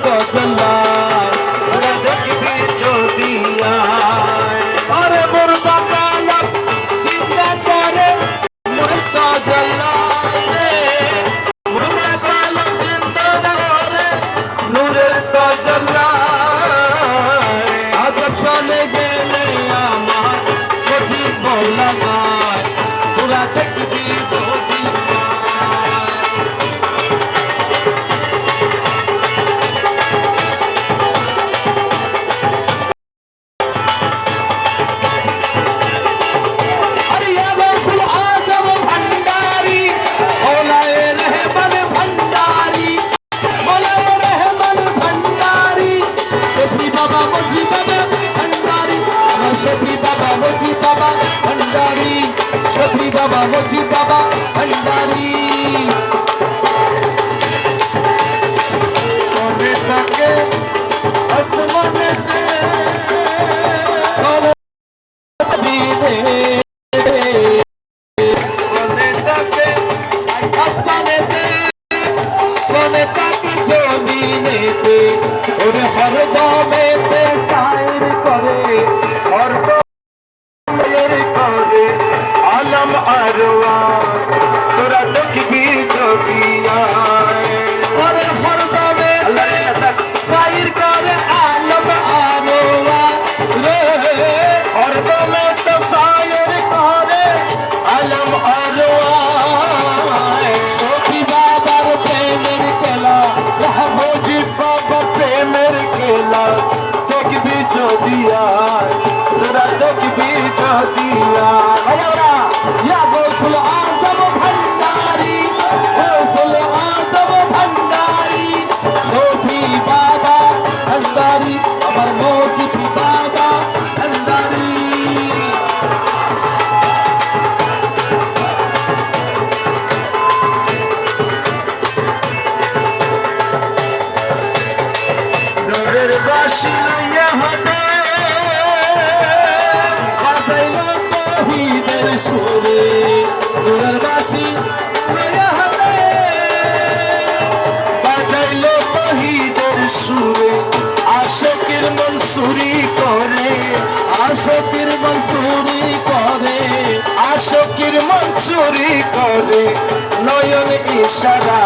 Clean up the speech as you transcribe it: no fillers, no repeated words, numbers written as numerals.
জল্লায় তোরা দেখবি যদি আরে মুর্দা কালাম চিন্তা করে মুর্দা জল্লায় মুর্দা কালাম চিন্তা করে নূরের তো জল্লায় আজব চলে গেলে আমার বুঝি মৌলা গায় তোরা দেখবি যদি शफी बाबा मोची बाबा भंडारी सोने तके आसमान पे सोने तके आसमान पे सोने तके जमीने पे और हर गामे पे साइर करे और आलम आरवा तोरा देखबी जोगिया और हरदा में साइर करे आलम आरवा रे हरदा में तो साइर करे आलम आरवा शफी बाबार प्रेमेर केला रहमोजी बाबा प्रेमेर केला देखबी जोगिया तोरा देखबी जोगिया या गौसुल आज़म भंडारी गौसुल आज़म भंडारी शफी बाबा भंडारी अमर मोची बाबा भंडारी नूरेर बाशी यहाँ सुरे नूरबासी मेरा बाजाइलो पहिदेर सुरे आशिकेर मंसूरी करे आशिकेर मंसूरी करे आशिकेर मंसूरी करे नयन इशारा